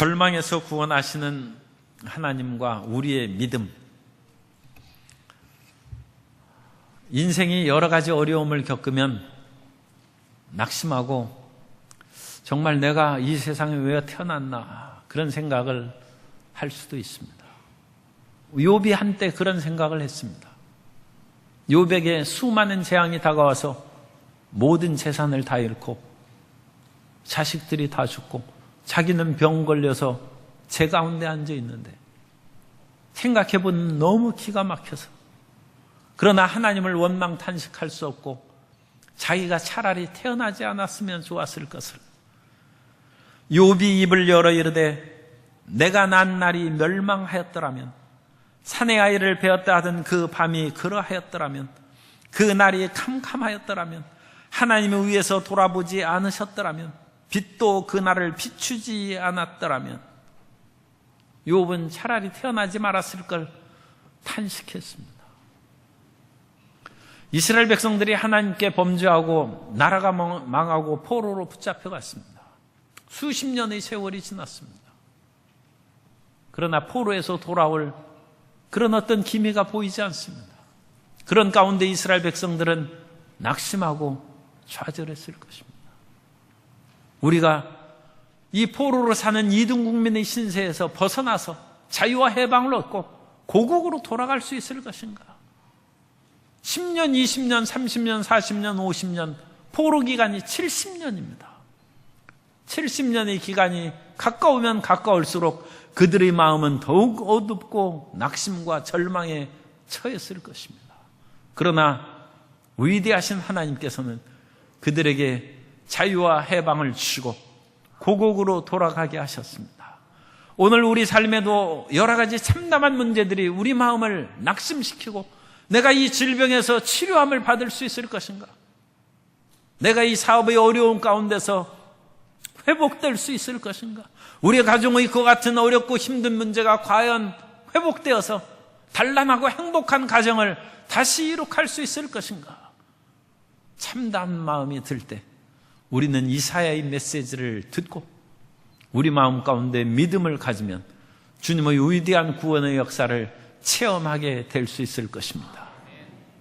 절망에서 구원하시는 하나님과 우리의 믿음. 인생이 여러 가지 어려움을 겪으면 낙심하고 정말 내가 이 세상에 왜 태어났나 그런 생각을 할 수도 있습니다. 욥이 한때 그런 생각을 했습니다. 욥에게 수많은 재앙이 다가와서 모든 재산을 다 잃고 자식들이 다 죽고 자기는 병 걸려서 제 가운데 앉아 있는데 생각해보면 너무 기가 막혀서, 그러나 하나님을 원망 탄식할 수 없고 자기가 차라리 태어나지 않았으면 좋았을 것을. 욥이 입을 열어 이르되 내가 난 날이 멸망하였더라면, 산의 아이를 베었다 하던 그 밤이 그러하였더라면, 그 날이 캄캄하였더라면, 하나님의 위에서 돌아보지 않으셨더라면, 빛도 그 날을 비추지 않았더라면, 욥은 차라리 태어나지 말았을 걸 탄식했습니다. 이스라엘 백성들이 하나님께 범죄하고 나라가 망하고 포로로 붙잡혀갔습니다. 수십 년의 세월이 지났습니다. 그러나 포로에서 돌아올 그런 어떤 기미가 보이지 않습니다. 그런 가운데 이스라엘 백성들은 낙심하고 좌절했을 것입니다. 우리가 이 포로로 사는 이등 국민의 신세에서 벗어나서 자유와 해방을 얻고 고국으로 돌아갈 수 있을 것인가? 10년, 20년, 30년, 40년, 50년, 포로 기간이 70년입니다. 70년의 기간이 가까우면 가까울수록 그들의 마음은 더욱 어둡고 낙심과 절망에 처했을 것입니다. 그러나 위대하신 하나님께서는 그들에게 자유와 해방을 주시고 고국으로 돌아가게 하셨습니다. 오늘 우리 삶에도 여러 가지 참담한 문제들이 우리 마음을 낙심시키고, 내가 이 질병에서 치료함을 받을 수 있을 것인가? 내가 이 사업의 어려움 가운데서 회복될 수 있을 것인가? 우리 가정의 그 같은 어렵고 힘든 문제가 과연 회복되어서 단란하고 행복한 가정을 다시 이룩할 수 있을 것인가? 참담한 마음이 들 때 우리는 이사야의 메시지를 듣고 우리 마음 가운데 믿음을 가지면 주님의 위대한 구원의 역사를 체험하게 될 수 있을 것입니다.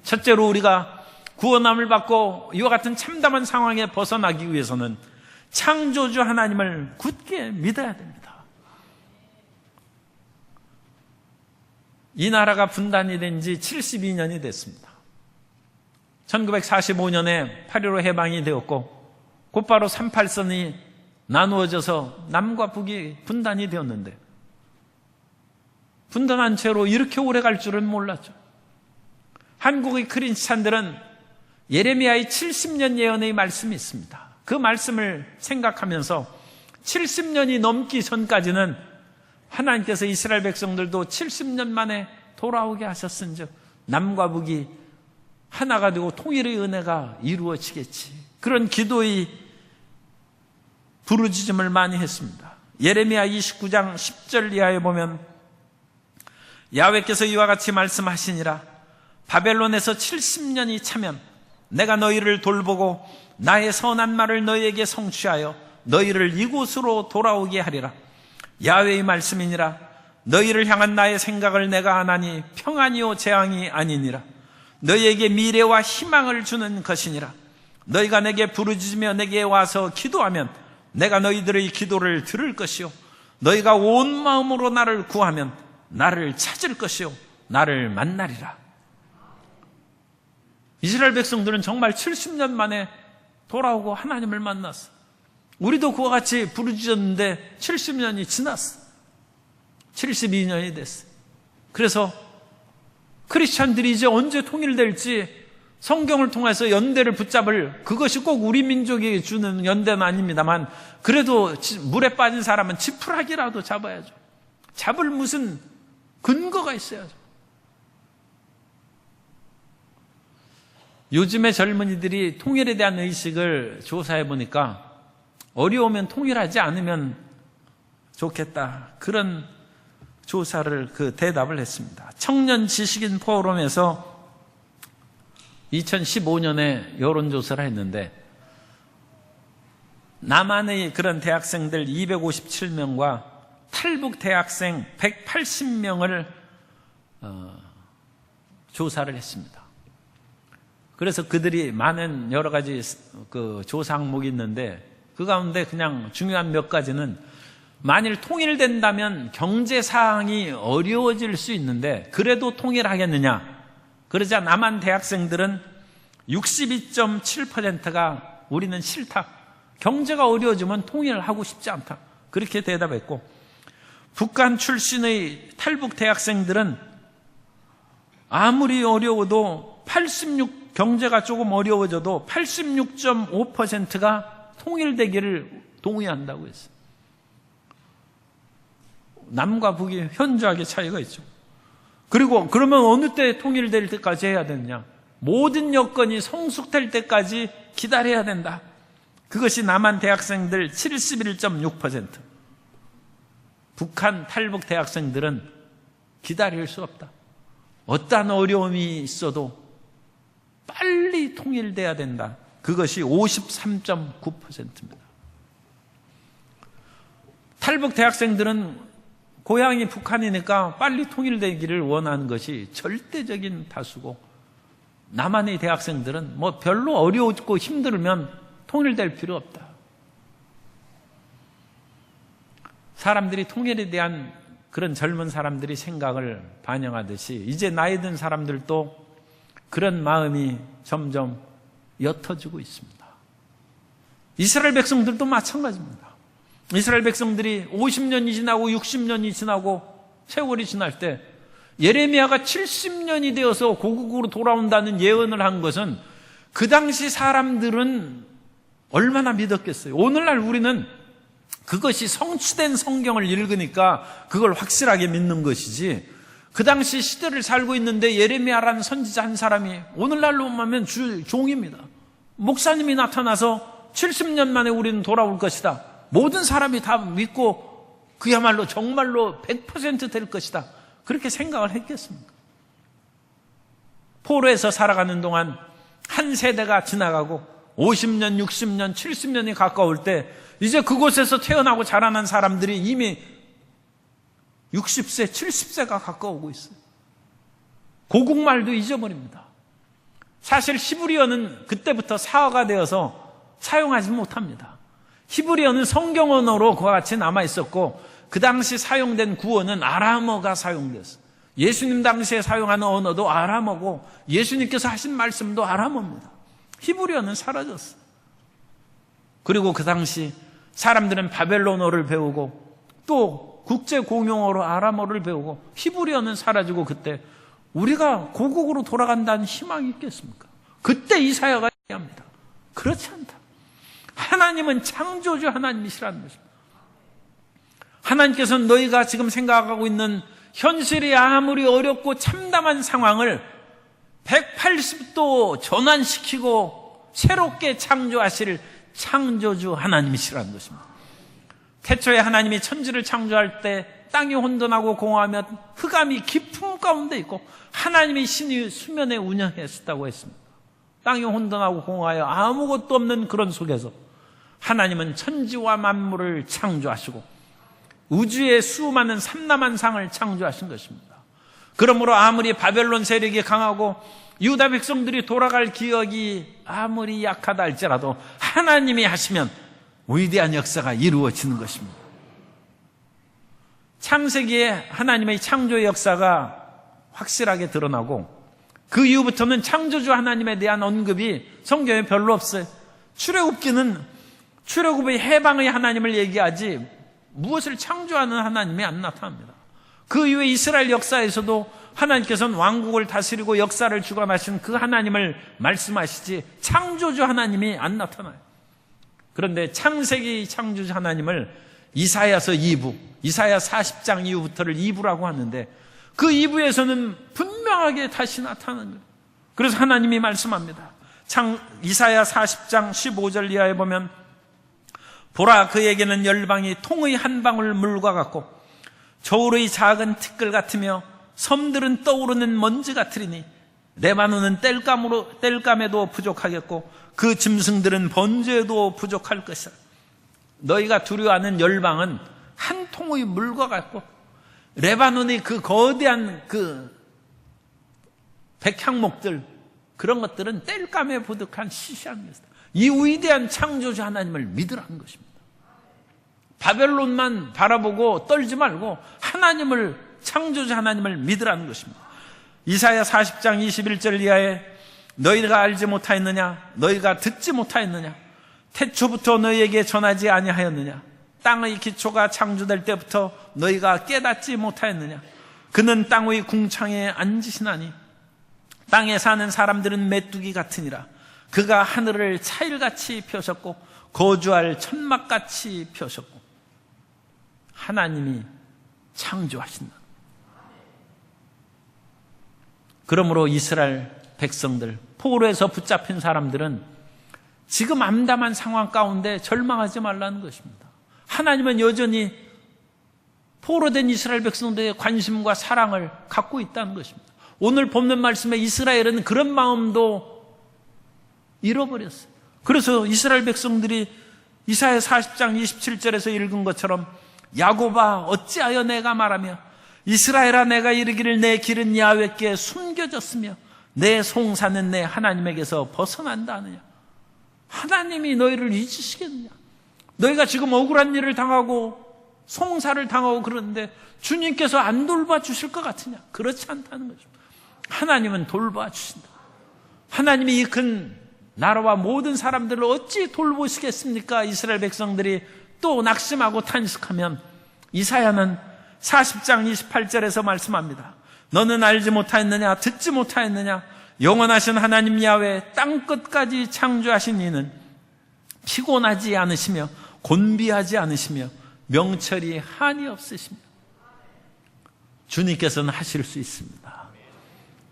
첫째로 우리가 구원함을 받고 이와 같은 참담한 상황에 벗어나기 위해서는 창조주 하나님을 굳게 믿어야 됩니다. 이 나라가 분단이 된 지 72년이 됐습니다. 1945년에 8.15 해방이 되었고 곧바로 38선이 나누어져서 남과 북이 분단이 되었는데, 분단한 채로 이렇게 오래 갈 줄은 몰랐죠. 한국의 크리스찬들은 예레미야의 70년 예언의 말씀이 있습니다. 그 말씀을 생각하면서 70년이 넘기 전까지는 하나님께서 이스라엘 백성들도 70년 만에 돌아오게 하셨은즉 남과 북이 하나가 되고 통일의 은혜가 이루어지겠지, 그런 기도의 부르짖음을 많이 했습니다. 예레미야 29장 10절 이하에 보면 야훼께서 이와 같이 말씀하시니라. 바벨론에서 70년이 차면 내가 너희를 돌보고 나의 선한 말을 너희에게 성취하여 너희를 이곳으로 돌아오게 하리라. 야훼의 말씀이니라. 너희를 향한 나의 생각을 내가 아나니 평안이요 재앙이 아니니라. 너희에게 미래와 희망을 주는 것이니라. 너희가 내게 부르짖으며 내게 와서 기도하면 내가 너희들의 기도를 들을 것이요 너희가 온 마음으로 나를 구하면 나를 찾을 것이요 나를 만나리라. 이스라엘 백성들은 정말 70년 만에 돌아오고 하나님을 만났어. 우리도 그와 같이 부르짖었는데 70년이 지났어. 72년이 됐어. 그래서 크리스찬들이 이제 언제 통일될지 성경을 통해서 연대를 붙잡을, 그것이 꼭 우리 민족이 주는 연대는 아닙니다만 그래도 물에 빠진 사람은 지푸라기라도 잡아야죠. 잡을 무슨 근거가 있어야죠. 요즘의 젊은이들이 통일에 대한 의식을 조사해 보니까 어려우면 통일하지 않으면 좋겠다, 그런 조사를 대답을 했습니다. 청년 지식인 포럼에서 2015년에 여론조사를 했는데 남한의 그런 대학생들 257명과 탈북 대학생 180명을 조사를 했습니다. 그래서 그들이 많은 여러 가지 그 조사 항목이 있는데 그 가운데 그냥 중요한 몇 가지는 만일 통일된다면 경제 사항이 어려워질 수 있는데 그래도 통일하겠느냐? 그러자 남한 대학생들은 62.7%가 우리는 싫다. 경제가 어려워지면 통일을 하고 싶지 않다. 그렇게 대답했고, 북한 출신의 탈북 대학생들은 아무리 어려워도 경제가 조금 어려워져도 86.5%가 통일되기를 동의한다고 했어요. 남과 북이 현저하게 차이가 있죠. 그리고 그러면 어느 때 통일될 때까지 해야 되느냐? 모든 여건이 성숙될 때까지 기다려야 된다. 그것이 남한 대학생들 71.6%. 북한 탈북 대학생들은 기다릴 수 없다. 어떠한 어려움이 있어도 빨리 통일돼야 된다. 그것이 53.9%입니다. 탈북 대학생들은 고향이 북한이니까 빨리 통일되기를 원하는 것이 절대적인 다수고, 남한의 대학생들은 뭐 별로 어려웠고 힘들면 통일될 필요 없다. 사람들이 통일에 대한 그런 젊은 사람들이 생각을 반영하듯이 이제 나이 든 사람들도 그런 마음이 점점 옅어지고 있습니다. 이스라엘 백성들도 마찬가지입니다. 이스라엘 백성들이 50년이 지나고 60년이 지나고 세월이 지날 때 예레미야가 70년이 되어서 고국으로 돌아온다는 예언을 한 것은 그 당시 사람들은 얼마나 믿었겠어요. 오늘날 우리는 그것이 성취된 성경을 읽으니까 그걸 확실하게 믿는 것이지, 그 당시 시대를 살고 있는데 예레미야라는 선지자 한 사람이 오늘날로 보면 종입니다. 목사님이 나타나서 70년 만에 우리는 돌아올 것이다. 모든 사람이 다 믿고 그야말로 정말로 100% 될 것이다. 그렇게 생각을 했겠습니까? 포로에서 살아가는 동안 한 세대가 지나가고 50년, 60년, 70년이 가까울 때 이제 그곳에서 태어나고 자라난 사람들이 이미 60세, 70세가 가까우고 있어요. 고국말도 잊어버립니다. 사실 히브리어는 그때부터 사어가 되어서 사용하지 못합니다. 히브리어는 성경 언어로 그와 같이 남아 있었고, 그 당시 사용된 구어는 아람어가 사용됐어요. 예수님 당시에 사용하는 언어도 아람어고 예수님께서 하신 말씀도 아람어입니다. 히브리어는 사라졌어요. 그리고 그 당시 사람들은 바벨론어를 배우고 또 국제 공용어로 아람어를 배우고 히브리어는 사라지고, 그때 우리가 고국으로 돌아간다는 희망이 있겠습니까? 그때 이사야가 얘기합니다. 그렇지 않다. 하나님은 창조주 하나님이시라는 것입니다. 하나님께서는 너희가 지금 생각하고 있는 현실이 아무리 어렵고 참담한 상황을 180도 전환시키고 새롭게 창조하실 창조주 하나님이시라는 것입니다. 태초에 하나님이 천지를 창조할 때 땅이 혼돈하고 공허하며 흑암이 깊음 가운데 있고 하나님이 신이 수면에 운영했었다고 했습니다. 땅이 혼돈하고 공허하여 아무것도 없는 그런 속에서 하나님은 천지와 만물을 창조하시고 우주의 수많은 삼라만 상을 창조하신 것입니다. 그러므로 아무리 바벨론 세력이 강하고 유다 백성들이 돌아갈 기억이 아무리 약하다 할지라도 하나님이 하시면 위대한 역사가 이루어지는 것입니다. 창세기에 하나님의 창조의 역사가 확실하게 드러나고 그 이후부터는 창조주 하나님에 대한 언급이 성경에 별로 없어요. 출애굽의 해방의 하나님을 얘기하지 무엇을 창조하는 하나님이 안 나타납니다. 그 이후에 이스라엘 역사에서도 하나님께서는 왕국을 다스리고 역사를 주관하신 그 하나님을 말씀하시지 창조주 하나님이 안 나타나요. 그런데 창세기 창조주 하나님을 이사야서 2부, 이사야 40장 이후부터를 2부라고 하는데 그 2부에서는 분명하게 다시 나타나는 거예요. 그래서 하나님이 말씀합니다. 이사야 40장 15절 이하에 보면 보라, 그에게는 열방이 통의 한 방울 물과 같고 저울의 작은 티끌 같으며 섬들은 떠오르는 먼지 같으리니 레바논은 땔감에도 부족하겠고 그 짐승들은 번제에도 부족할 것이다. 너희가 두려워하는 열방은 한 통의 물과 같고 레바논의 그 거대한 그 백향목들, 그런 것들은 땔감에 보득한 시시한 것이다. 이 위대한 창조주 하나님을 믿으라는 것입니다. 바벨론만 바라보고 떨지 말고 하나님을, 창조주 하나님을 믿으라는 것입니다. 이사야 40장 21절 이하에 너희가 알지 못하였느냐, 너희가 듣지 못하였느냐, 태초부터 너희에게 전하지 아니하였느냐, 땅의 기초가 창조될 때부터 너희가 깨닫지 못하였느냐. 그는 땅 위 궁창에 앉으시나니 땅에 사는 사람들은 메뚜기 같으니라. 그가 하늘을 차일같이 펴셨고 거주할 천막같이 펴셨고. 하나님이 창조하신다. 그러므로 이스라엘 백성들, 포로에서 붙잡힌 사람들은 지금 암담한 상황 가운데 절망하지 말라는 것입니다. 하나님은 여전히 포로된 이스라엘 백성들의 관심과 사랑을 갖고 있다는 것입니다. 오늘 본문 말씀에 이스라엘은 그런 마음도 잃어버렸어요. 그래서 이스라엘 백성들이 이사야 40장 27절에서 읽은 것처럼 야곱아 어찌하여 내가 말하며 이스라엘아 내가 이르기를 내 길은 야훼께 숨겨졌으며 내 송사는 내 하나님에게서 벗어난다 하느냐. 하나님이 너희를 잊으시겠느냐. 너희가 지금 억울한 일을 당하고 송사를 당하고 그러는데 주님께서 안 돌봐주실 것 같으냐. 그렇지 않다는 거죠. 하나님은 돌봐주신다. 하나님이 이 큰 나라와 모든 사람들을 어찌 돌보시겠습니까? 이스라엘 백성들이 또 낙심하고 탄식하면 이사야는 40장 28절에서 말씀합니다. 너는 알지 못하였느냐, 듣지 못하였느냐. 영원하신 하나님 야훼 땅끝까지 창조하신 이는 피곤하지 않으시며 곤비하지 않으시며 명철이 한이 없으시며. 주님께서는 하실 수 있습니다.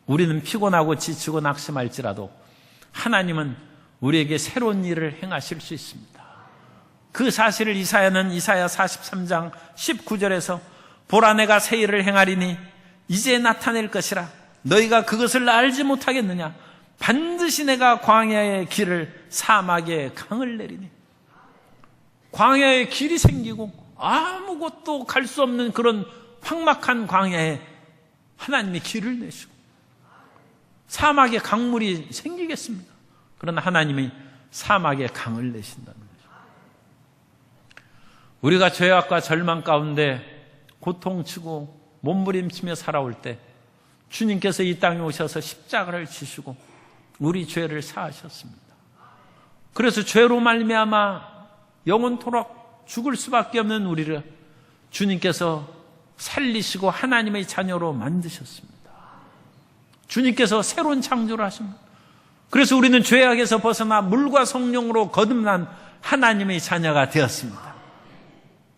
우리는 피곤하고 지치고 낙심할지라도 하나님은 우리에게 새로운 일을 행하실 수 있습니다. 그 사실을 이사야는 이사야 43장 19절에서 보라 내가 새 일을 행하리니 이제 나타낼 것이라 너희가 그것을 알지 못하겠느냐. 반드시 내가 광야의 길을 사막에 강을 내리니. 광야에 길이 생기고 아무것도 갈 수 없는 그런 황막한 광야에 하나님이 길을 내시고 사막에 강물이 생기겠습니다. 그러나 하나님이 사막에 강을 내신다는 거죠. 우리가 죄악과 절망 가운데 고통치고 몸부림치며 살아올 때 주님께서 이 땅에 오셔서 십자가를 지시고 우리 죄를 사하셨습니다. 그래서 죄로 말미암아 영원토록 죽을 수밖에 없는 우리를 주님께서 살리시고 하나님의 자녀로 만드셨습니다. 주님께서 새로운 창조를 하십니다. 그래서 우리는 죄악에서 벗어나 물과 성령으로 거듭난 하나님의 자녀가 되었습니다.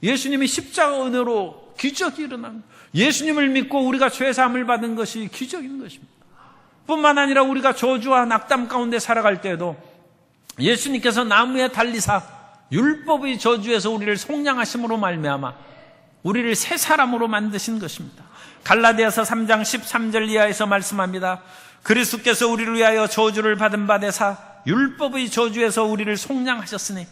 예수님이 십자가 은혜로 기적이 일어납니다. 예수님을 믿고 우리가 죄사함을 받은 것이 기적인 것입니다. 뿐만 아니라 우리가 저주와 낙담 가운데 살아갈 때에도 예수님께서 나무에 달리사 율법의 저주에서 우리를 속량하심으로 말미암아 우리를 새 사람으로 만드신 것입니다. 갈라디아서 3장 13절 이하에서 말씀합니다. 그리스도께서 우리를 위하여 저주를 받은 바 되사 율법의 저주에서 우리를 속량하셨으니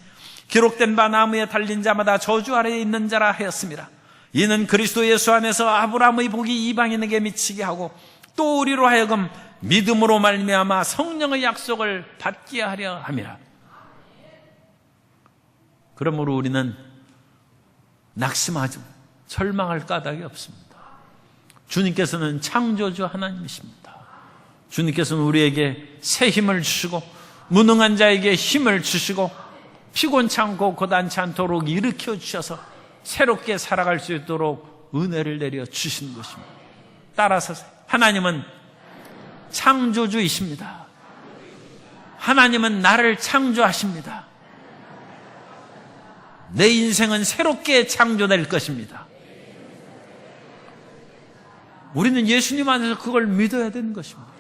기록된 바 나무에 달린 자마다 저주 아래에 있는 자라 하였습니다. 이는 그리스도 예수 안에서 아브라함의 복이 이방인에게 미치게 하고 또 우리로 하여금 믿음으로 말미암아 성령의 약속을 받게 하려 함이라. 그러므로 우리는 낙심하지 절망할 까닭이 없습니다. 주님께서는 창조주 하나님이십니다. 주님께서는 우리에게 새 힘을 주시고 무능한 자에게 힘을 주시고 피곤치 않고 고단치 않도록 일으켜 주셔서 새롭게 살아갈 수 있도록 은혜를 내려 주시는 것입니다. 따라서 하나님은 창조주이십니다. 하나님은 나를 창조하십니다. 내 인생은 새롭게 창조될 것입니다. 우리는 예수님 안에서 그걸 믿어야 되는 것입니다.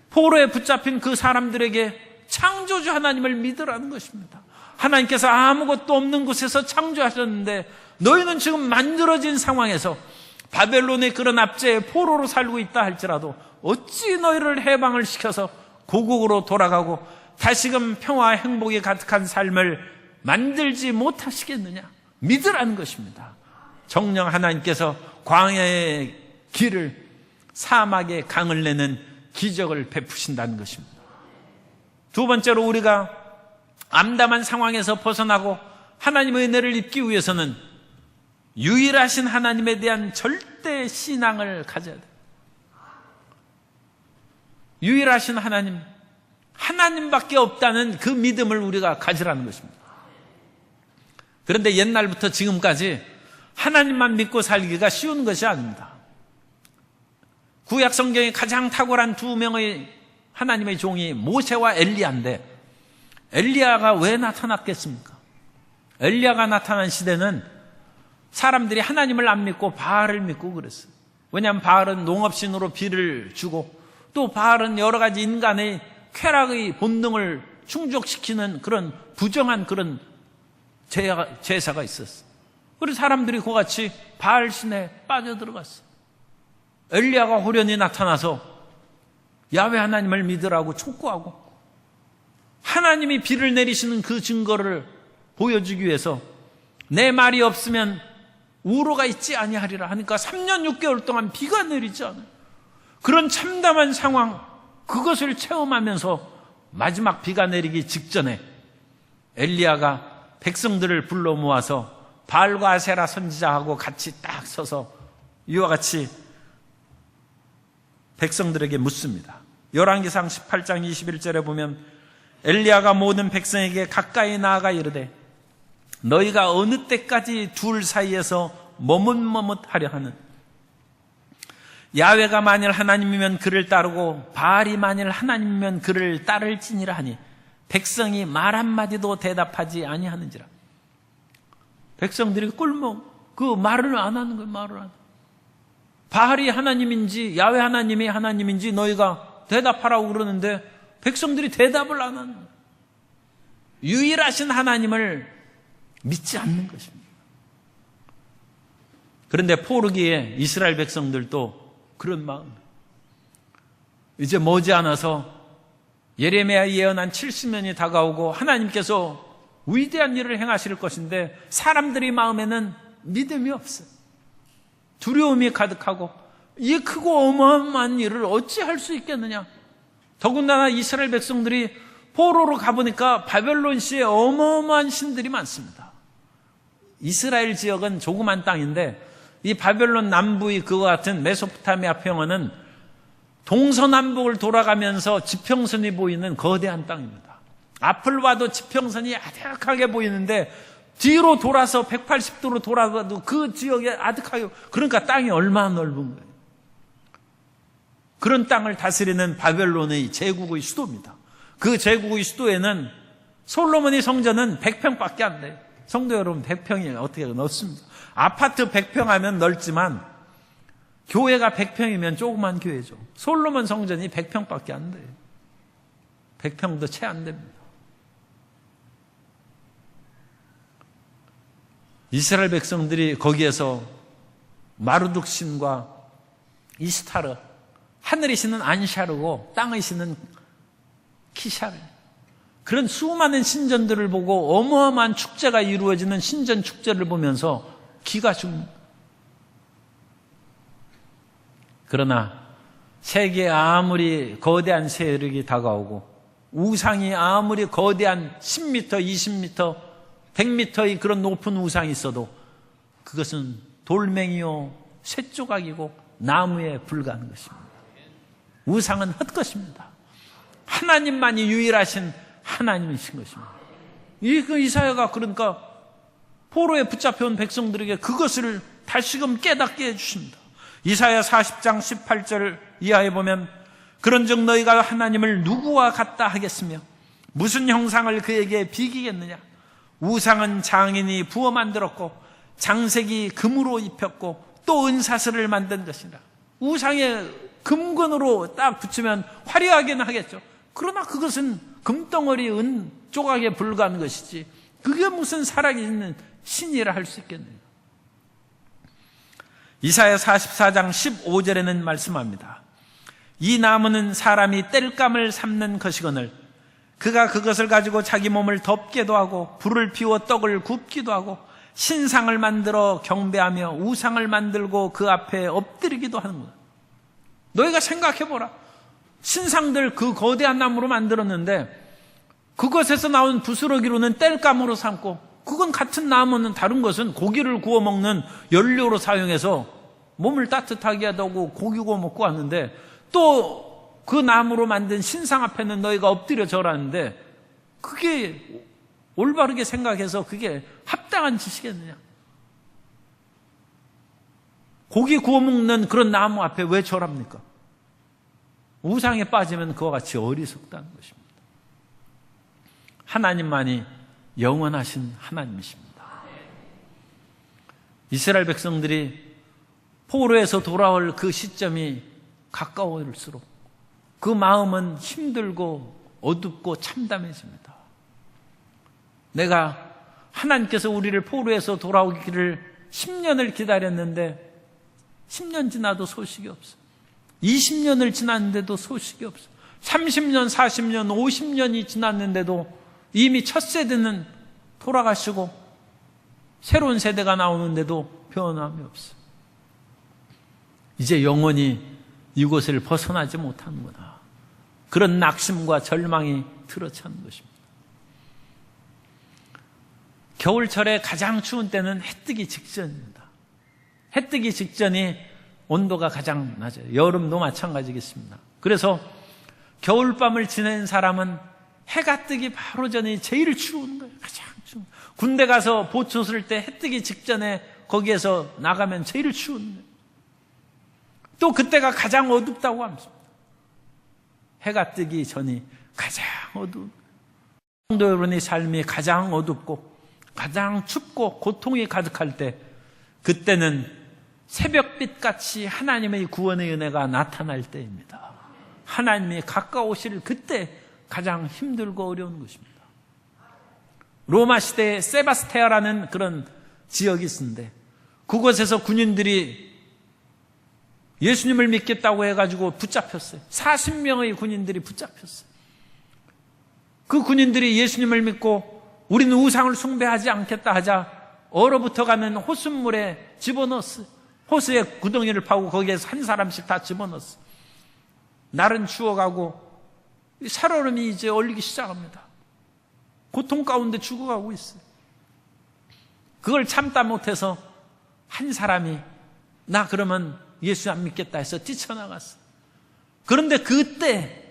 포로에 붙잡힌 그 사람들에게 창조주 하나님을 믿으라는 것입니다. 하나님께서 아무것도 없는 곳에서 창조하셨는데 너희는 지금 만들어진 상황에서 바벨론의 그런 압제에 포로로 살고 있다 할지라도 어찌 너희를 해방을 시켜서 고국으로 돌아가고 다시금 평화와 행복이 가득한 삶을 만들지 못하시겠느냐. 믿으라는 것입니다. 정령 하나님께서 광야의 길을, 사막의 강을 내는 기적을 베푸신다는 것입니다. 두 번째로 우리가 암담한 상황에서 벗어나고 하나님의 은혜를 입기 위해서는 유일하신 하나님에 대한 절대 신앙을 가져야 돼요. 유일하신 하나님, 하나님밖에 없다는 그 믿음을 우리가 가지라는 것입니다. 그런데 옛날부터 지금까지 하나님만 믿고 살기가 쉬운 것이 아닙니다. 구약 성경에 가장 탁월한 두 명의 하나님의 종이 모세와 엘리야인데, 엘리야가 왜 나타났겠습니까? 엘리야가 나타난 시대는 사람들이 하나님을 안 믿고 바알을 믿고 그랬어요. 왜냐하면 바알은 농업신으로 비를 주고, 또 바알은 여러 가지 인간의 쾌락의 본능을 충족시키는 그런 부정한 그런 제사가 있었어요. 그래서 사람들이 그같이 바알 신에 빠져들어갔어요. 엘리야가 호련히 나타나서 야훼 하나님을 믿으라고 촉구하고, 하나님이 비를 내리시는 그 증거를 보여주기 위해서 내 말이 없으면 우로가 있지 아니하리라 하니까 3년 6개월 동안 비가 내리지 않아요. 그런 참담한 상황, 그것을 체험하면서 마지막 비가 내리기 직전에 엘리야가 백성들을 불러 모아서 바알과 아세라 선지자하고 같이 딱 서서 이와 같이 백성들에게 묻습니다. 열왕기상 18장 21절에 보면 엘리야가 모든 백성에게 가까이 나아가 이르되 너희가 어느 때까지 둘 사이에서 머뭇머뭇하려 하는, 야훼가 만일 하나님이면 그를 따르고 바알이 만일 하나님이면 그를 따를지니라 하니 백성이 말 한마디도 대답하지 아니하는지라. 백성들이 꿀먹 그 말을 안 하는 거예요. 말을 안 하는. 바알이 하나님인지 야훼 하나님이 하나님인지 너희가 대답하라고 그러는데 백성들이 대답을 안 하는 거예요. 유일하신 하나님을 믿지 않는 것입니다. 그런데 포르기에 이스라엘 백성들도 그런 마음, 이제 머지않아서 예레미야 예언한 70년이 다가오고 하나님께서 위대한 일을 행하실 것인데 사람들이 마음에는 믿음이 없어요. 두려움이 가득하고 이 크고 어마어마한 일을 어찌 할 수 있겠느냐. 더군다나 이스라엘 백성들이 포로로 가보니까 바벨론시에 어마어마한 신들이 많습니다. 이스라엘 지역은 조그만 땅인데 이 바벨론 남부의 그와 같은 메소포타미아 평원은 동서남북을 돌아가면서 지평선이 보이는 거대한 땅입니다. 앞을 봐도 지평선이 아득하게 보이는데 뒤로 돌아서 180도로 돌아가도 그 지역에 아득하게, 그러니까 땅이 얼마나 넓은 거예요. 그런 땅을 다스리는 바벨론의 제국의 수도입니다. 그 제국의 수도에는 솔로몬의 성전은 100평밖에 안 돼요. 성도 여러분, 100평이 어떻게 넓습니다. 아파트 100평 하면 넓지만 교회가 100평이면 조그만 교회죠. 솔로몬 성전이 100평밖에 안 돼요. 100평도 채 안 됩니다. 이스라엘 백성들이 거기에서 마르둑 신과 이스타르, 하늘의 신은 안샤르고 땅의 신은 키샤르, 그런 수많은 신전들을 보고 어마어마한 축제가 이루어지는 신전 축제를 보면서 기가 죽습니다. 그러나 세계에 아무리 거대한 세력이 다가오고 우상이 아무리 거대한 10m, 20m, 100m의 그런 높은 우상이 있어도 그것은 돌멩이요 쇠조각이고 나무에 불과한 것입니다. 우상은 헛것입니다. 하나님만이 유일하신 하나님이신 것입니다. 이사야가 그러니까 포로에 붙잡혀온 백성들에게 그것을 다시금 깨닫게 해주십니다. 이사야 40장 18절 이하에 보면 그런즉 너희가 하나님을 누구와 같다 하겠으며 무슨 형상을 그에게 비기겠느냐. 우상은 장인이 부어 만들었고 장색이 금으로 입혔고 또 은사슬을 만든 것이라. 우상에 금근으로 딱 붙이면 화려하게는 하겠죠. 그러나 그것은 금덩어리 은 조각에 불과한 것이지 그게 무슨 살아있는 신이라 할 수 있겠느냐. 이사야 44장 15절에는 말씀합니다. 이 나무는 사람이 땔감을 삶는 것이거늘 그가 그것을 가지고 자기 몸을 덮게도 하고 불을 피워 떡을 굽기도 하고 신상을 만들어 경배하며 우상을 만들고 그 앞에 엎드리기도 하는 거야. 너희가 생각해보라. 신상들 그 거대한 나무로 만들었는데 그것에서 나온 부스러기로는 땔감으로 삼고, 그건 같은 나무는 다른 것은 고기를 구워 먹는 연료로 사용해서 몸을 따뜻하게 하다고 고기 구워 먹고 왔는데, 또 그 나무로 만든 신상 앞에는 너희가 엎드려 절하는데 그게 올바르게 생각해서 그게 합당한 짓이겠느냐? 고기 구워 먹는 그런 나무 앞에 왜 절합니까? 우상에 빠지면 그와 같이 어리석다는 것입니다. 하나님만이 영원하신 하나님이십니다. 이스라엘 백성들이 포로에서 돌아올 그 시점이 가까워질수록 그 마음은 힘들고 어둡고 참담해집니다. 내가 하나님께서 우리를 포로에서 돌아오기를 10년을 기다렸는데 10년 지나도 소식이 없어. 20년을 지났는데도 소식이 없어. 30년, 40년, 50년이 지났는데도 이미 첫 세대는 돌아가시고 새로운 세대가 나오는데도 변함이 없어. 이제 영원히 이곳을 벗어나지 못하는구나. 그런 낙심과 절망이 들어차는 것입니다. 겨울철에 가장 추운 때는 해 뜨기 직전입니다. 해 뜨기 직전이 온도가 가장 낮아요. 여름도 마찬가지겠습니다. 그래서 겨울밤을 지낸 사람은 해가 뜨기 바로 전이 제일 추운 거예요. 가장 추운. 군대 가서 보초 쓸 때 해 뜨기 직전에 거기에서 나가면 제일 추운 거예요. 또 그때가 가장 어둡다고 합니다. 해가 뜨기 전이 가장 어두운, 성도 여러분의 삶이 가장 어둡고 가장 춥고 고통이 가득할 때, 그때는 새벽빛같이 하나님의 구원의 은혜가 나타날 때입니다. 하나님이 가까우실 그때 가장 힘들고 어려운 것입니다. 로마 시대에 세바스테아라는 그런 지역이 있는데 그곳에서 군인들이 예수님을 믿겠다고 해가지고 붙잡혔어요. 40명의 군인들이 붙잡혔어요. 그 군인들이 예수님을 믿고 우리는 우상을 숭배하지 않겠다 하자 얼어붙어가는 호숫물에 집어넣었어요. 호수에 구덩이를 파고 거기에서 한 사람씩 다 집어넣었어요. 날은 추워가고 살얼음이 이제 얼리기 시작합니다. 고통 가운데 죽어가고 있어요. 그걸 참다 못해서 한 사람이 나 그러면 예수 안 믿겠다 해서 뛰쳐나갔어요. 그런데 그때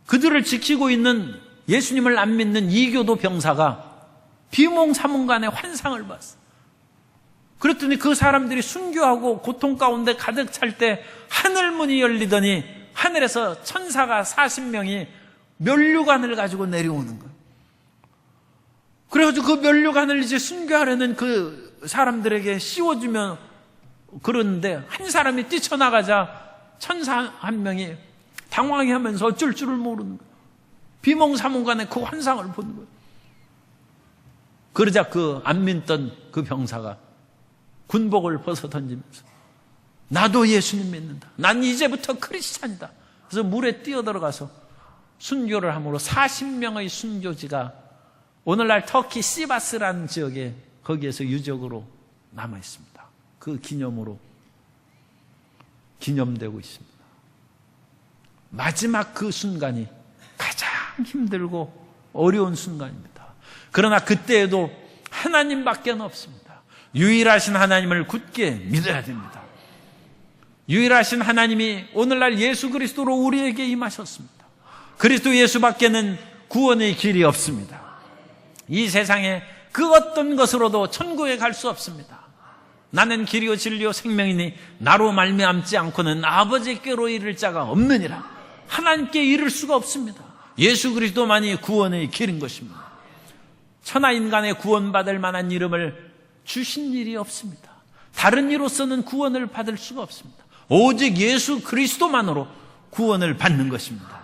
그들을 지키고 있는 예수님을 안 믿는 이교도 병사가 비몽사몽간의 환상을 봤어요. 그랬더니 그 사람들이 순교하고 고통 가운데 가득 찰 때 하늘문이 열리더니 하늘에서 천사가 40명이 면류관을 가지고 내려오는 거예요. 그래가지고 그 면류관을 이제 순교하려는 그 사람들에게 씌워주면 그러는데 한 사람이 뛰쳐나가자 천사 한 명이 당황해하면서 어쩔 줄을 모르는 거예요. 비몽사몽간에 그 환상을 보는 거예요. 그러자 그 안 믿던 그 병사가 군복을 벗어 던지면서 나도 예수님 믿는다. 난 이제부터 크리스찬이다. 그래서 물에 뛰어들어가서 순교를 함으로 40명의 순교지가 오늘날 터키 시바스라는 지역에 거기에서 유적으로 남아 있습니다. 그 기념으로 기념되고 있습니다. 마지막 그 순간이 가장 힘들고 어려운 순간입니다. 그러나 그때에도 하나님밖에 없습니다. 유일하신 하나님을 굳게 믿어야 됩니다. 유일하신 하나님이 오늘날 예수 그리스도로 우리에게 임하셨습니다. 그리스도 예수밖에는 구원의 길이 없습니다. 이 세상에 그 어떤 것으로도 천국에 갈 수 없습니다. 나는 길이요 진리요 생명이니 나로 말미암지 않고는 아버지께로 이를 자가 없느니라. 하나님께 이를 수가 없습니다. 예수 그리스도만이 구원의 길인 것입니다. 천하 인간의 구원받을 만한 이름을 주신 일이 없습니다. 다른 이로서는 구원을 받을 수가 없습니다. 오직 예수 그리스도만으로 구원을 받는 것입니다.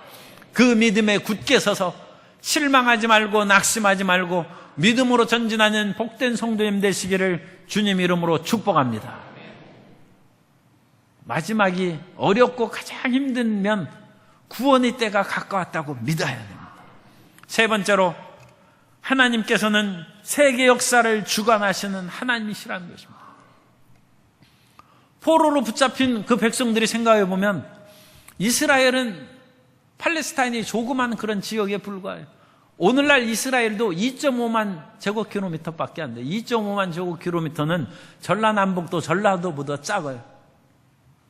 그 믿음에 굳게 서서 실망하지 말고 낙심하지 말고 믿음으로 전진하는 복된 성도님 되시기를 주님 이름으로 축복합니다. 마지막이 어렵고 가장 힘들면 구원의 때가 가까웠다고 믿어야 됩니다. 세 번째로 하나님께서는 세계 역사를 주관하시는 하나님이시라는 것입니다. 포로로 붙잡힌 그 백성들이 생각해 보면 이스라엘은 팔레스타인이 조그만 그런 지역에 불과해요. 오늘날 이스라엘도 2.5만 제곱킬로미터밖에 안 돼요. 2.5만 제곱킬로미터는 전라남북도 전라도보다 작아요.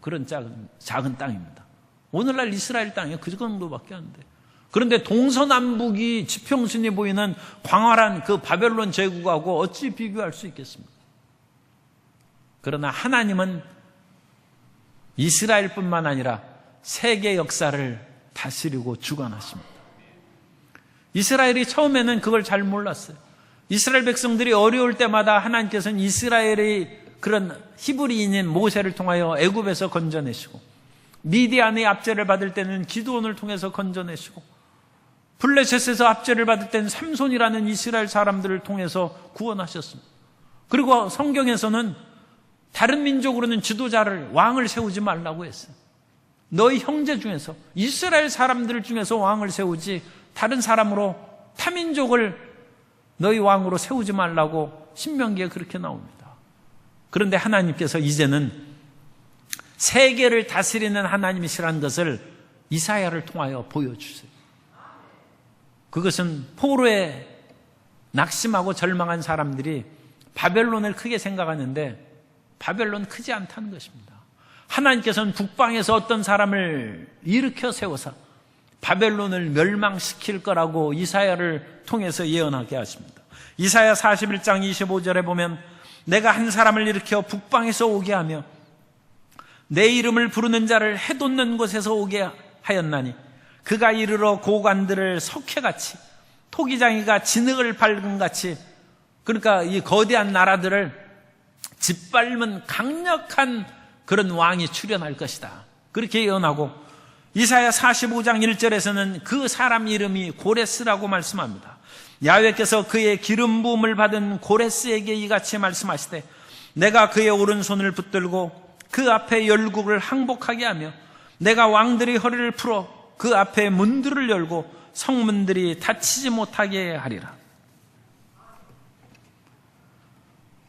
그런 작은 땅입니다. 오늘날 이스라엘 땅이 그 정도밖에 안 돼요. 그런데 동서남북이 지평선이 보이는 광활한 그 바벨론 제국하고 어찌 비교할 수 있겠습니까? 그러나 하나님은 이스라엘뿐만 아니라 세계 역사를 다스리고 주관하십니다. 이스라엘이 처음에는 그걸 잘 몰랐어요. 이스라엘 백성들이 어려울 때마다 하나님께서는 이스라엘의 그런 히브리인인 모세를 통하여 애굽에서 건져내시고, 미디안의 압제를 받을 때는 기드온을 통해서 건져내시고, 블레셋에서 압제를 받을 때는 삼손이라는 이스라엘 사람들을 통해서 구원하셨습니다. 그리고 성경에서는 다른 민족으로는 지도자를, 왕을 세우지 말라고 했어요. 너희 형제 중에서, 이스라엘 사람들 중에서 왕을 세우지 다른 사람으로, 타민족을 너희 왕으로 세우지 말라고 신명기에 그렇게 나옵니다. 그런데 하나님께서 이제는 세계를 다스리는 하나님이시라는 것을 이사야를 통하여 보여주세요. 그것은 포로에 낙심하고 절망한 사람들이 바벨론을 크게 생각하는데 바벨론 크지 않다는 것입니다. 하나님께서는 북방에서 어떤 사람을 일으켜 세워서 바벨론을 멸망시킬 거라고 이사야를 통해서 예언하게 하십니다. 이사야 41장 25절에 보면 내가 한 사람을 일으켜 북방에서 오게 하며 내 이름을 부르는 자를 해돋는 곳에서 오게 하였나니 그가 이르러 고관들을 석회같이 토기장이가 진흙을 밟음같이, 그러니까 이 거대한 나라들을 짓밟은 강력한 그런 왕이 출현할 것이다, 그렇게 예언하고, 이사야 45장 1절에서는 그 사람 이름이 고레스라고 말씀합니다. 야훼께서 그의 기름 부음을 받은 고레스에게 이같이 말씀하시되 내가 그의 오른손을 붙들고 그 앞에 열국을 항복하게 하며 내가 왕들의 허리를 풀어 그 앞에 문들을 열고 성문들이 닫히지 못하게 하리라.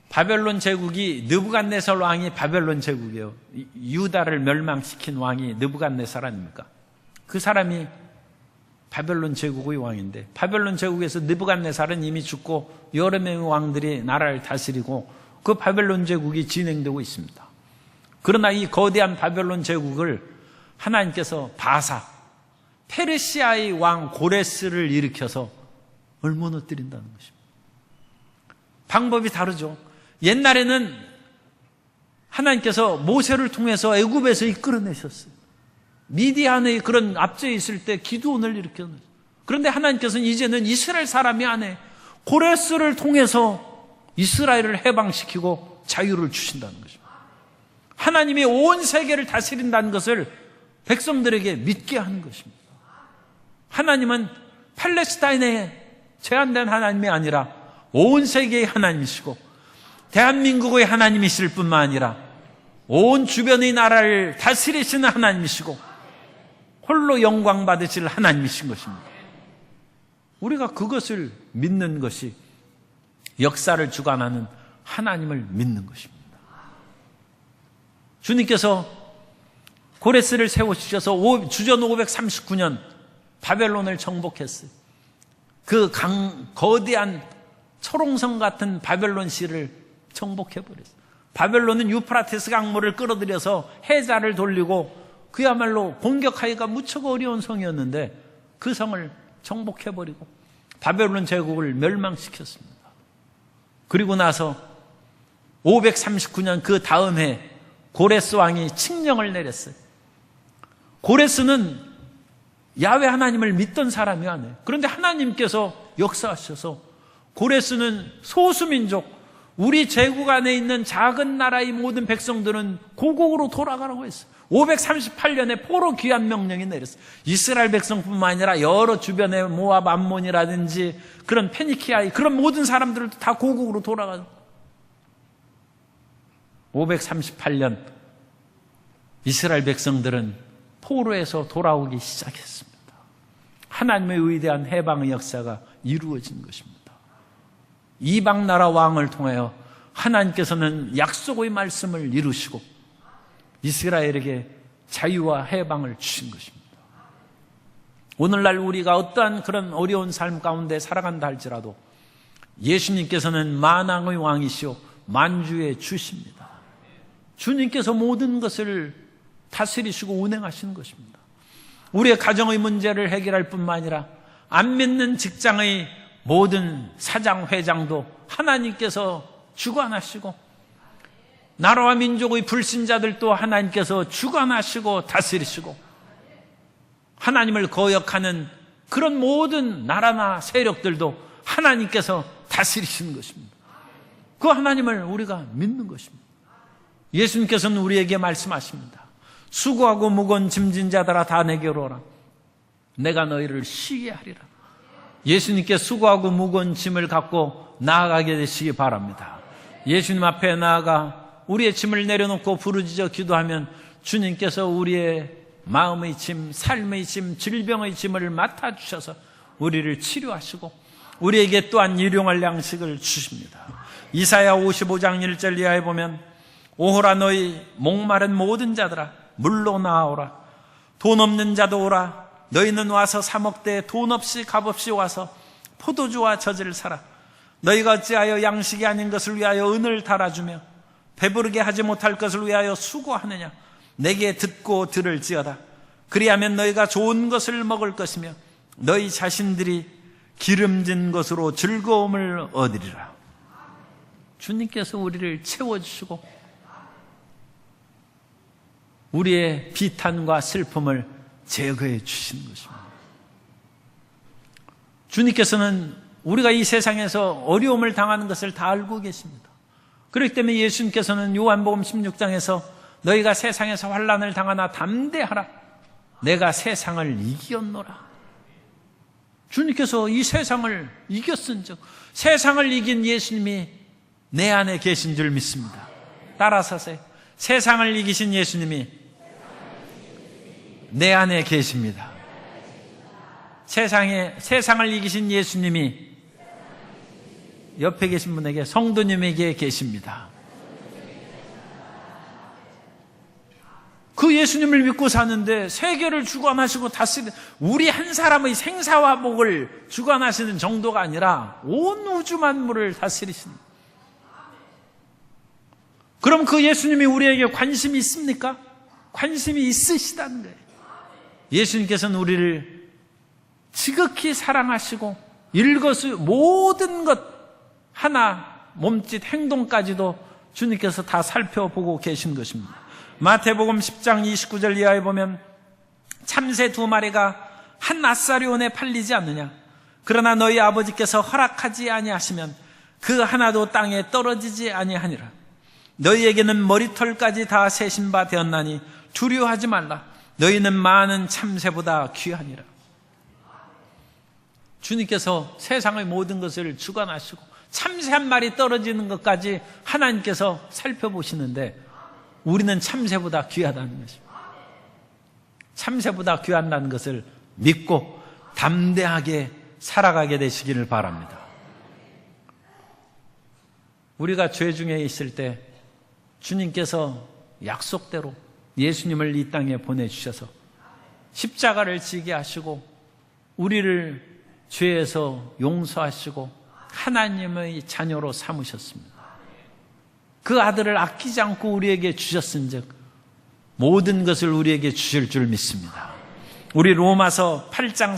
바벨론 제국이, 느부갓네살 왕이 바벨론 제국이에요. 유다를 멸망시킨 왕이 느부갓네살 아닙니까? 그 사람이 바벨론 제국의 왕인데, 바벨론 제국에서 느부갓네살은 이미 죽고 여러 명의 왕들이 나라를 다스리고 그 바벨론 제국이 진행되고 있습니다. 그러나 이 거대한 바벨론 제국을 하나님께서 바사, 페르시아의 왕 고레스를 일으켜서 얼무너뜨린다는 것입니다. 방법이 다르죠. 옛날에는 하나님께서 모세를 통해서 애굽에서 이끌어내셨어요. 미디안의 그런 압제에 있을 때 기드온을 일으켰어요. 그런데 하나님께서는 이제는 이스라엘 사람이 아니에요. 고레스를 통해서 이스라엘을 해방시키고 자유를 주신다는 것입니다. 하나님이 온 세계를 다스린다는 것을 백성들에게 믿게 하는 것입니다. 하나님은 팔레스타인에 제한된 하나님이 아니라 온 세계의 하나님이시고 대한민국의 하나님이실 뿐만 아니라 온 주변의 나라를 다스리시는 하나님이시고 홀로 영광 받으실 하나님이신 것입니다. 우리가 그것을 믿는 것이 역사를 주관하는 하나님을 믿는 것입니다. 주님께서 고레스를 세우셔서 주전 539년 바벨론을 정복했어요. 그 거대한 초롱성 같은 바벨론 시를 정복해버렸어요. 바벨론은 유프라테스 강물을 끌어들여서 해자를 돌리고 그야말로 공격하기가 무척 어려운 성이었는데 그 성을 정복해버리고 바벨론 제국을 멸망시켰습니다. 그리고 나서 539년 그 다음 해 고레스 왕이 칙령을 내렸어요. 고레스는 야훼 하나님을 믿던 사람이 아니에요. 그런데 하나님께서 역사하셔서 고레스는 소수민족, 우리 제국 안에 있는 작은 나라의 모든 백성들은 고국으로 돌아가라고 했어요. 538년에 포로 귀환 명령이 내렸어요. 이스라엘 백성뿐만 아니라 여러 주변의 모압, 암몬이라든지 그런 페니키아의 그런 모든 사람들도 다 고국으로 돌아가요. 538년 이스라엘 백성들은 포로에서 돌아오기 시작했습니다. 하나님의 위대한 해방의 역사가 이루어진 것입니다. 이방 나라 왕을 통하여 하나님께서는 약속의 말씀을 이루시고 이스라엘에게 자유와 해방을 주신 것입니다. 오늘날 우리가 어떠한 그런 어려운 삶 가운데 살아간다 할지라도 예수님께서는 만왕의 왕이시오 만주의 주십니다. 주님께서 모든 것을 다스리시고 운행하시는 것입니다. 우리의 가정의 문제를 해결할 뿐만 아니라 안 믿는 직장의 모든 사장, 회장도 하나님께서 주관하시고 나라와 민족의 불신자들도 하나님께서 주관하시고 다스리시고 하나님을 거역하는 그런 모든 나라나 세력들도 하나님께서 다스리시는 것입니다. 그 하나님을 우리가 믿는 것입니다. 예수님께서는 우리에게 말씀하십니다. 수고하고 무거운 짐진 자들아 다 내게로 오라. 내가 너희를 쉬게 하리라. 예수님께 수고하고 무거운 짐을 갖고 나아가게 되시기 바랍니다. 예수님 앞에 나아가 우리의 짐을 내려놓고 부르짖어 기도하면 주님께서 우리의 마음의 짐, 삶의 짐, 질병의 짐을 맡아주셔서 우리를 치료하시고 우리에게 또한 일용할 양식을 주십니다. 이사야 55장 1절 이하에 보면 오호라 너희 목마른 모든 자들아 물로 나아오라. 돈 없는 자도 오라. 너희는 와서 사 먹되 돈 없이 값없이 와서 포도주와 젖을 사라. 너희가 어찌하여 양식이 아닌 것을 위하여 은을 달아주며 배부르게 하지 못할 것을 위하여 수고하느냐. 내게 듣고 들을지어다. 그리하면 너희가 좋은 것을 먹을 것이며 너희 자신들이 기름진 것으로 즐거움을 얻으리라. 주님께서 우리를 채워주시고 우리의 비탄과 슬픔을 제거해 주시는 것입니다. 주님께서는 우리가 이 세상에서 어려움을 당하는 것을 다 알고 계십니다. 그렇기 때문에 예수님께서는 요한복음 16장에서 너희가 세상에서 환난을 당하나 담대하라. 내가 세상을 이겼노라. 주님께서 이 세상을 이겼은즉 세상을 이긴 예수님이 내 안에 계신 줄 믿습니다. 따라서세요. 세상을 이기신 예수님이 내 안에 계십니다. 세상을 이기신 예수님이 옆에 계신 분에게 성도님에게 계십니다. 그 예수님을 믿고 사는데 세계를 주관하시고 다스리는 우리 한 사람의 생사화복을 주관하시는 정도가 아니라 온 우주 만물을 다스리시는. 그럼 그 예수님이 우리에게 관심이 있습니까? 관심이 있으시다는 거예요. 예수님께서는 우리를 지극히 사랑하시고 모든 것 하나 몸짓 행동까지도 주님께서 다 살펴보고 계신 것입니다. 마태복음 10장 29절 이하에 보면 참새 2마리가 한 낫사리온에 팔리지 않느냐. 그러나 너희 아버지께서 허락하지 아니하시면 그 하나도 땅에 떨어지지 아니하니라. 너희에게는 머리털까지 다 세신 바 되었나니 두려워하지 말라. 너희는 많은 참새보다 귀하니라. 주님께서 세상의 모든 것을 주관하시고 참새 한 마리 떨어지는 것까지 하나님께서 살펴보시는데 우리는 참새보다 귀하다는 것입니다. 참새보다 귀하다는 것을 믿고 담대하게 살아가게 되시기를 바랍니다. 우리가 죄 중에 있을 때 주님께서 약속대로 예수님을 이 땅에 보내주셔서 십자가를 지게 하시고 우리를 죄에서 용서하시고 하나님의 자녀로 삼으셨습니다. 그 아들을 아끼지 않고 우리에게 주셨은즉 모든 것을 우리에게 주실 줄 믿습니다. 우리 로마서 8장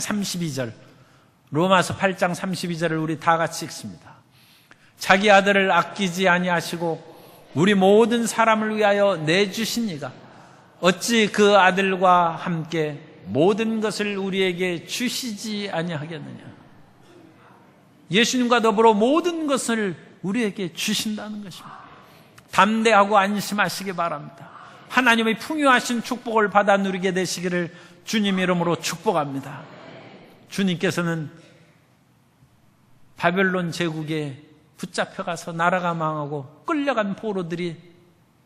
32절을 우리 다 같이 읽습니다. 자기 아들을 아끼지 아니하시고 우리 모든 사람을 위하여 내주신 이가 어찌 그 아들과 함께 모든 것을 우리에게 주시지 아니하겠느냐. 예수님과 더불어 모든 것을 우리에게 주신다는 것입니다. 담대하고 안심하시기 바랍니다. 하나님의 풍요하신 축복을 받아 누리게 되시기를 주님 이름으로 축복합니다. 주님께서는 바벨론 제국에 붙잡혀가서 나라가 망하고 끌려간 포로들이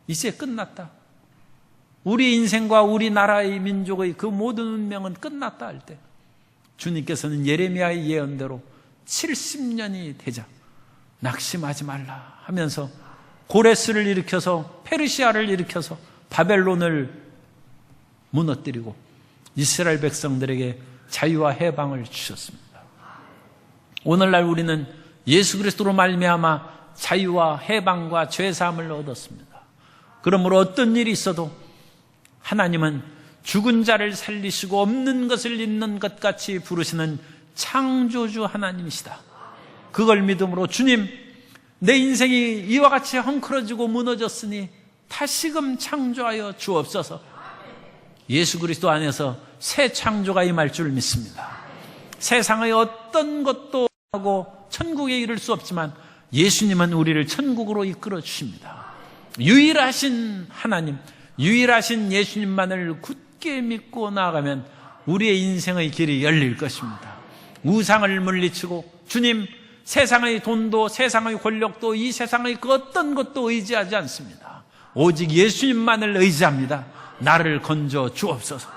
이제 끝났다. 우리 인생과 우리 나라의 민족의 그 모든 운명은 끝났다 할 때 주님께서는 예레미야의 예언대로 70년이 되자 낙심하지 말라 하면서 고레스를 일으켜서 페르시아를 일으켜서 바벨론을 무너뜨리고 이스라엘 백성들에게 자유와 해방을 주셨습니다. 오늘날 우리는 예수 그리스도로 말미암아 자유와 해방과 죄사함을 얻었습니다. 그러므로 어떤 일이 있어도 하나님은 죽은 자를 살리시고 없는 것을 있는 것 같이 부르시는 창조주 하나님이시다. 그걸 믿음으로 주님, 내 인생이 이와 같이 헝클어지고 무너졌으니 다시금 창조하여 주옵소서. 예수 그리스도 안에서 새 창조가 임할 줄 믿습니다. 세상의 어떤 것도 하고 천국에 이를 수 없지만 예수님은 우리를 천국으로 이끌어 주십니다. 유일하신 하나님, 유일하신 예수님만을 굳게 믿고 나아가면 우리의 인생의 길이 열릴 것입니다. 우상을 물리치고 주님, 세상의 돈도 세상의 권력도 이 세상의 그 어떤 것도 의지하지 않습니다. 오직 예수님만을 의지합니다. 나를 건져 주옵소서.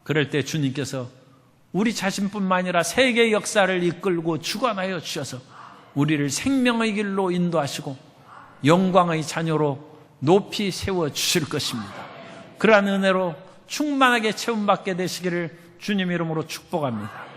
그럴 때 주님께서 우리 자신뿐만 아니라 세계 역사를 이끌고 주관하여 주셔서 우리를 생명의 길로 인도하시고 영광의 자녀로 높이 세워주실 것입니다. 그러한 은혜로 충만하게 채움받게 되시기를 주님 이름으로 축복합니다.